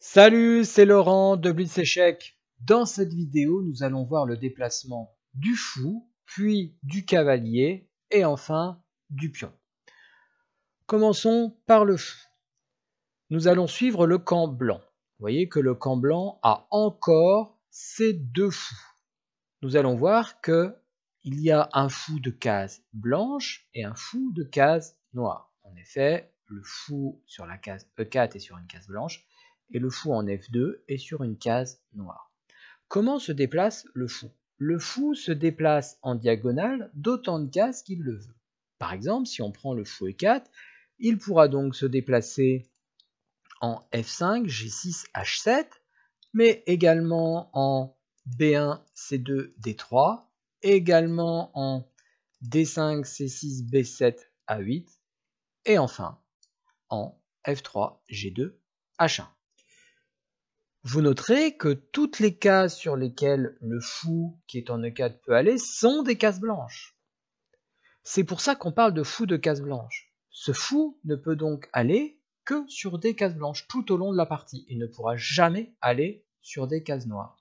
Salut, c'est Laurent de Blitz Échec. Dans cette vidéo, nous allons voir le déplacement du fou, puis du cavalier et enfin du pion. Commençons par le fou. Nous allons suivre le camp blanc. Vous voyez que le camp blanc a encore ses deux fous. Nous allons voir qu'il y a un fou de case blanche et un fou de case noire. En effet, le fou sur la case E4 est sur une case blanche et le fou en F2 est sur une case noire. Comment se déplace le fou? Le fou se déplace en diagonale d'autant de cases qu'il le veut. Par exemple, si on prend le fou E4, il pourra donc se déplacer en F5, G6, H7, mais également en B1, C2, D3, également en D5, C6, B7, A8, et enfin en F3, G2, H1. Vous noterez que toutes les cases sur lesquelles le fou qui est en E4 peut aller sont des cases blanches. C'est pour ça qu'on parle de fou de case blanche. Ce fou ne peut donc aller que sur des cases blanches tout au long de la partie. Il ne pourra jamais aller sur des cases noires.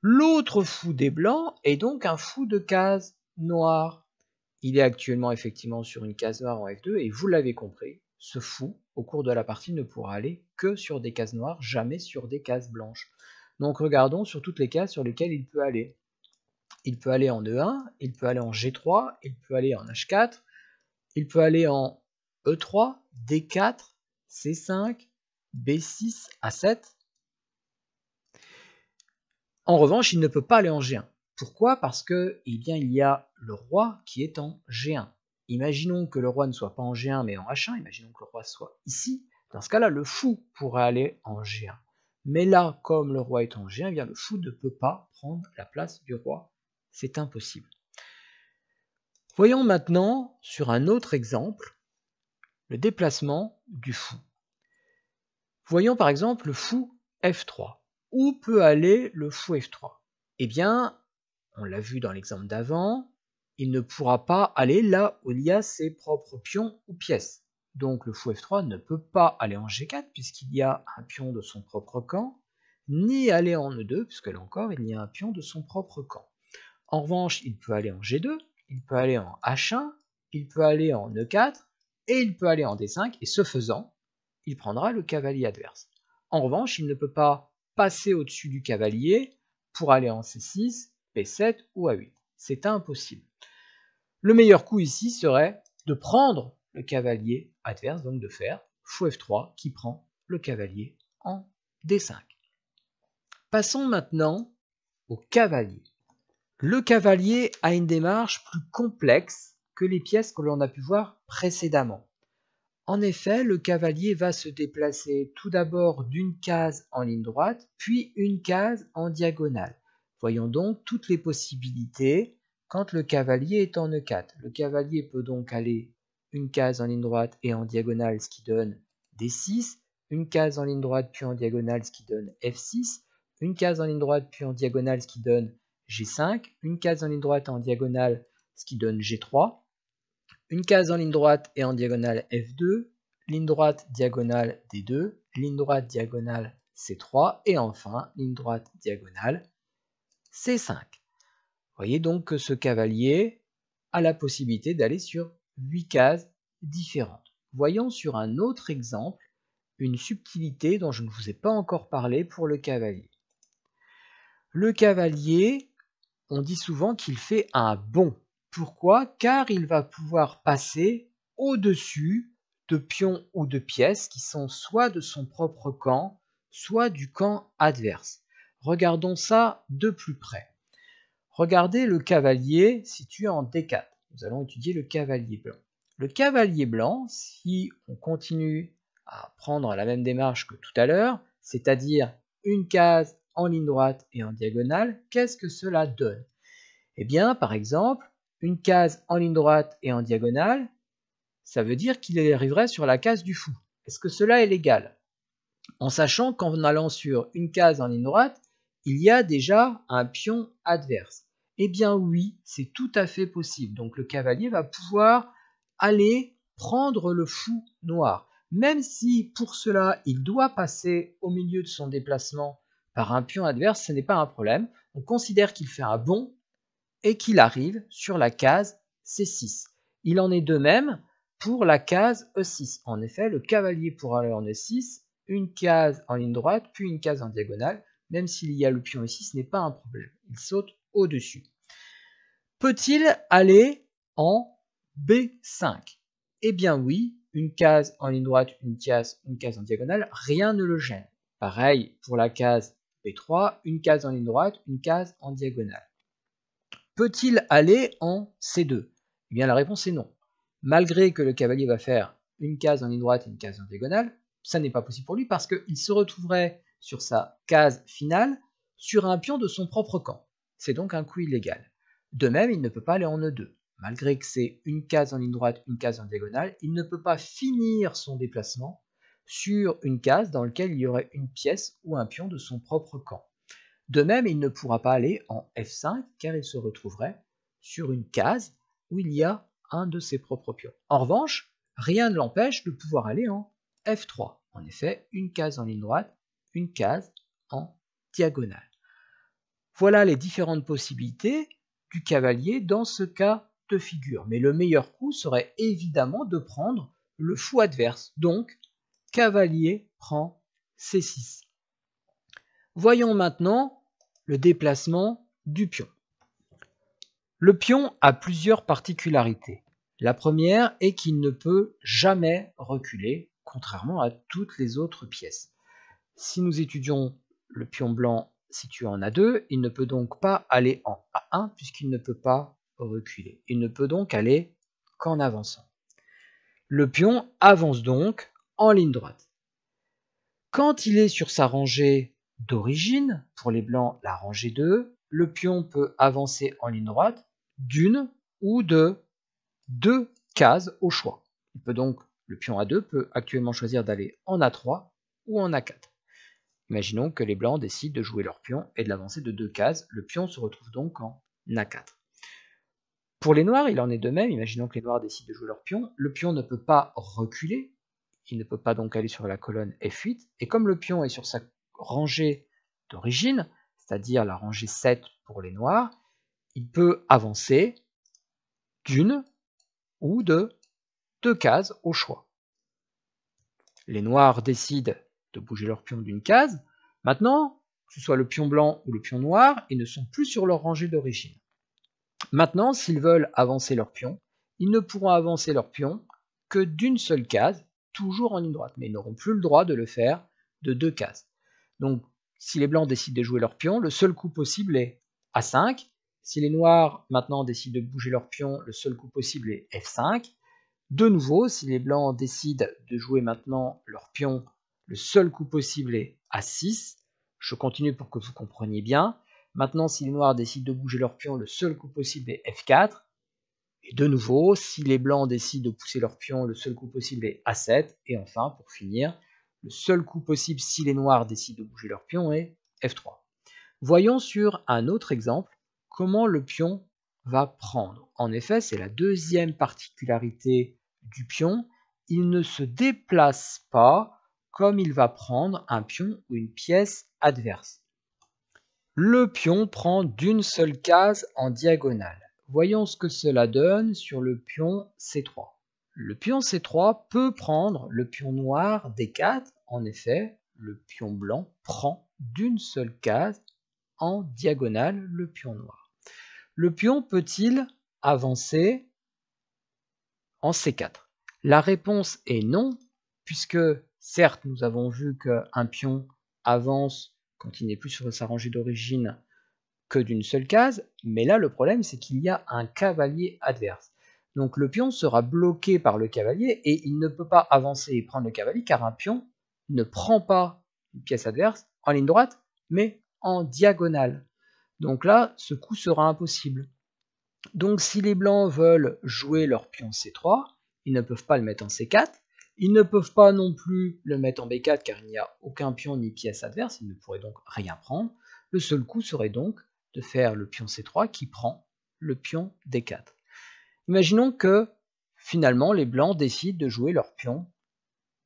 L'autre fou des blancs est donc un fou de case noire. Il est actuellement effectivement sur une case noire en F2 et vous l'avez compris, ce fou, au cours de la partie, ne pourra aller que sur des cases noires, jamais sur des cases blanches. Donc regardons sur toutes les cases sur lesquelles il peut aller. Il peut aller en E1, il peut aller en G3, il peut aller en H4, il peut aller en E3, D4, C5, B6, A7. En revanche, il ne peut pas aller en G1. Pourquoi? Parce que il y a le roi qui est en G1. Imaginons que le roi ne soit pas en G1 mais en H1, imaginons que le roi soit ici. Dans ce cas-là, le fou pourrait aller en G1. Mais là, comme le roi est en G1, le fou ne peut pas prendre la place du roi. C'est impossible. Voyons maintenant, sur un autre exemple, le déplacement du fou. Voyons par exemple le fou F3. Où peut aller le fou F3? Eh bien, on l'a vu dans l'exemple d'avant, il ne pourra pas aller là où il y a ses propres pions ou pièces. Donc le fou F3 ne peut pas aller en G4 puisqu'il y a un pion de son propre camp, ni aller en E2 puisque là encore il y a un pion de son propre camp. En revanche, il peut aller en G2, il peut aller en H1, il peut aller en E4 et il peut aller en D5 et ce faisant, il prendra le cavalier adverse. En revanche, il ne peut pas passer au-dessus du cavalier pour aller en C6, B7 ou A8. C'est impossible. Le meilleur coup ici serait de prendre le cavalier adverse, donc de faire fou F3 qui prend le cavalier en D5. Passons maintenant au cavalier. Le cavalier a une démarche plus complexe que les pièces que l'on a pu voir précédemment. En effet, le cavalier va se déplacer tout d'abord d'une case en ligne droite, puis une case en diagonale. Voyons donc toutes les possibilités quand le cavalier est en E4. Le cavalier peut donc aller une case en ligne droite et en diagonale, ce qui donne D6, une case en ligne droite puis en diagonale, ce qui donne F6, une case en ligne droite puis en diagonale, ce qui donne G5, une case en ligne droite et en diagonale, ce qui donne G3, une case en ligne droite et en diagonale F2, ligne droite diagonale D2, ligne droite diagonale C3 et enfin ligne droite diagonale C5. Voyez donc que ce cavalier a la possibilité d'aller sur 8 cases différentes. Voyons sur un autre exemple une subtilité dont je ne vous ai pas encore parlé pour le cavalier. Le cavalier, on dit souvent qu'il fait un bond. Pourquoi? Car il va pouvoir passer au-dessus de pions ou de pièces qui sont soit de son propre camp, soit du camp adverse. Regardons ça de plus près. Regardez le cavalier situé en D4. Nous allons étudier le cavalier blanc. Le cavalier blanc, si on continue à prendre la même démarche que tout à l'heure, c'est-à-dire une case en ligne droite et en diagonale, qu'est-ce que cela donne? Eh bien, par exemple, une case en ligne droite et en diagonale, ça veut dire qu'il arriverait sur la case du fou. Est-ce que cela est légal? En sachant qu'en allant sur une case en ligne droite, il y a déjà un pion adverse. Eh bien oui, c'est tout à fait possible. Donc le cavalier va pouvoir aller prendre le fou noir. même si pour cela il doit passer au milieu de son déplacement par un pion adverse, ce n'est pas un problème. On considère qu'il fait un bond et qu'il arrive sur la case C6. Il en est de même pour la case E6. En effet, le cavalier pour aller en E6, une case en ligne droite, puis une case en diagonale. Même s'il y a le pion ici, ce n'est pas un problème. Il saute au-dessus. Peut-il aller en B5? Eh bien oui, une case en ligne droite, une case en diagonale, rien ne le gêne. Pareil pour la case B3, une case en ligne droite, une case en diagonale. Peut-il aller en C2? Eh bien la réponse est non. Malgré que le cavalier va faire une case en ligne droite et une case en diagonale, ça n'est pas possible pour lui parce qu'il se retrouverait sur sa case finale sur un pion de son propre camp. C'est donc un coup illégal. De même, il ne peut pas aller en E2. Malgré que c'est une case en ligne droite, une case en diagonale, il ne peut pas finir son déplacement sur une case dans laquelle il y aurait une pièce ou un pion de son propre camp. De même, il ne pourra pas aller en F5 car il se retrouverait sur une case où il y a un de ses propres pions. En revanche, rien ne l'empêche de pouvoir aller en F3. En effet, une case en ligne droite, une case en diagonale. Voilà les différentes possibilités du cavalier dans ce cas de figure. Mais le meilleur coup serait évidemment de prendre le fou adverse. Donc, cavalier prend C6. Voyons maintenant le déplacement du pion. Le pion a plusieurs particularités. La première est qu'il ne peut jamais reculer, contrairement à toutes les autres pièces. Si nous étudions le pion blanc situé en A2, il ne peut donc pas aller en A1 puisqu'il ne peut pas reculer. Il ne peut donc aller qu'en avançant. Le pion avance donc en ligne droite. Quand il est sur sa rangée d'origine, pour les blancs la rangée 2, le pion peut avancer en ligne droite d'une ou de 2 cases au choix. Le pion A2 peut actuellement choisir d'aller en A3 ou en A4. Imaginons que les blancs décident de jouer leur pion et de l'avancer de 2 cases. Le pion se retrouve donc en A4. Pour les noirs, il en est de même. Imaginons que les noirs décident de jouer leur pion. Le pion ne peut pas reculer. Il ne peut pas donc aller sur la colonne F8. Et comme le pion est sur sa rangée d'origine, c'est-à-dire la rangée 7 pour les noirs, il peut avancer d'une ou de 2 cases au choix. Les noirs décident de bouger leur pion d'une case. Maintenant, que ce soit le pion blanc ou le pion noir, ils ne sont plus sur leur rangée d'origine. Maintenant, s'ils veulent avancer leur pion, ils ne pourront avancer leur pion que d'une seule case, toujours en ligne droite, mais ils n'auront plus le droit de le faire de 2 cases. Donc, si les blancs décident de jouer leur pion, le seul coup possible est A5. Si les noirs maintenant décident de bouger leur pion, le seul coup possible est F5. De nouveau, si les blancs décident de jouer maintenant leur pion, le seul coup possible est A6. Je continue pour que vous compreniez bien. Maintenant, si les noirs décident de bouger leur pion, le seul coup possible est F4. Et de nouveau, si les blancs décident de pousser leur pion, le seul coup possible est A7. Et enfin, pour finir, le seul coup possible si les noirs décident de bouger leur pion est F3. Voyons sur un autre exemple comment le pion va prendre. En effet, c'est la deuxième particularité du pion. Il ne se déplace pas comme il va prendre un pion ou une pièce adverse. Le pion prend d'une seule case en diagonale. Voyons ce que cela donne sur le pion C3. Le pion C3 peut prendre le pion noir D4. En effet, le pion blanc prend d'une seule case en diagonale le pion noir. Le pion peut-il avancer en C4? La réponse est non, puisque certes nous avons vu qu'un pion avance quand il n'est plus sur sa rangée d'origine que d'une seule case, mais là le problème c'est qu'il y a un cavalier adverse. Donc le pion sera bloqué par le cavalier et il ne peut pas avancer et prendre le cavalier car un pion ne prend pas une pièce adverse en ligne droite mais en diagonale. Donc là ce coup sera impossible. Donc si les blancs veulent jouer leur pion C3, ils ne peuvent pas le mettre en C4, ils ne peuvent pas non plus le mettre en B4 car il n'y a aucun pion ni pièce adverse, ils ne pourraient donc rien prendre. Le seul coup serait donc de faire le pion C3 qui prend le pion D4. Imaginons que finalement les blancs décident de jouer leur pion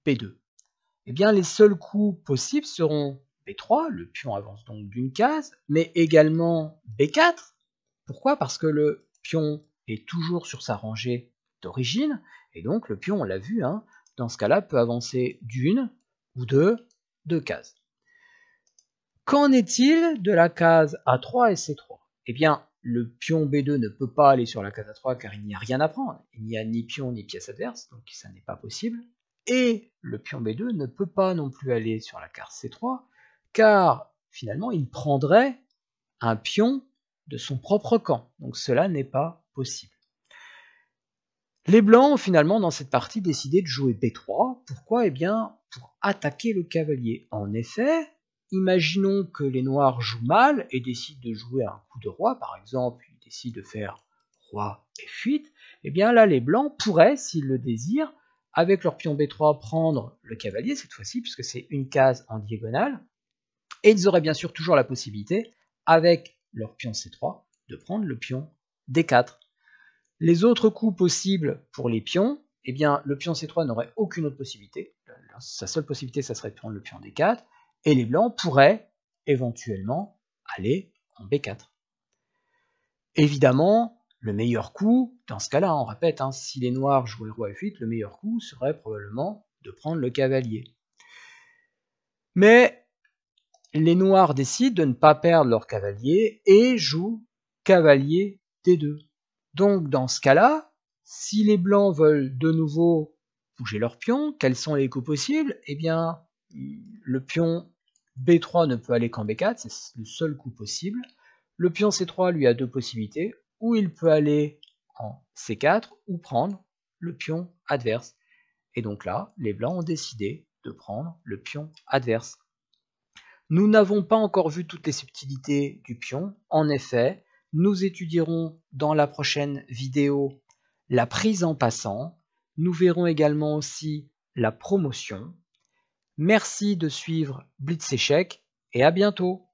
B2. Eh bien, les seuls coups possibles seront B3, le pion avance donc d'une case, mais également B4. Pourquoi? Parce que le pion est toujours sur sa rangée d'origine, et donc le pion, on l'a vu, hein, dans ce cas-là, peut avancer d'une ou deux cases. Qu'en est-il de la case A3 et C3? Eh bien, le pion B2 ne peut pas aller sur la case A3 car il n'y a rien à prendre. Il n'y a ni pion ni pièce adverse, donc ça n'est pas possible. Et le pion B2 ne peut pas non plus aller sur la case C3 car finalement il prendrait un pion de son propre camp. Donc cela n'est pas possible. Les blancs ont finalement dans cette partie décidé de jouer B3. Pourquoi? Eh bien pour attaquer le cavalier. En effet, imaginons que les noirs jouent mal et décident de jouer un coup de roi, par exemple, ils décident de faire roi F8, et bien là les blancs pourraient, s'ils le désirent, avec leur pion B3 prendre le cavalier cette fois-ci, puisque c'est une case en diagonale, et ils auraient bien sûr toujours la possibilité, avec leur pion C3, de prendre le pion D4. Les autres coups possibles pour les pions, eh bien le pion C3 n'aurait aucune autre possibilité, sa seule possibilité ça serait de prendre le pion D4, et les blancs pourraient éventuellement aller en B4. Évidemment, le meilleur coup, dans ce cas-là, on répète, hein, si les noirs jouaient roi F8, le meilleur coup serait probablement de prendre le cavalier. Mais les noirs décident de ne pas perdre leur cavalier et jouent cavalier D2. Donc dans ce cas-là, si les blancs veulent de nouveau bouger leur pion, quels sont les coups possibles? Eh bien, le pion B3 ne peut aller qu'en B4, c'est le seul coup possible. Le pion C3 lui a deux possibilités, ou il peut aller en C4 ou prendre le pion adverse. Et donc là, les blancs ont décidé de prendre le pion adverse. Nous n'avons pas encore vu toutes les subtilités du pion. En effet, nous étudierons dans la prochaine vidéo la prise en passant. Nous verrons également aussi la promotion. Merci de suivre Blitz Échec et à bientôt.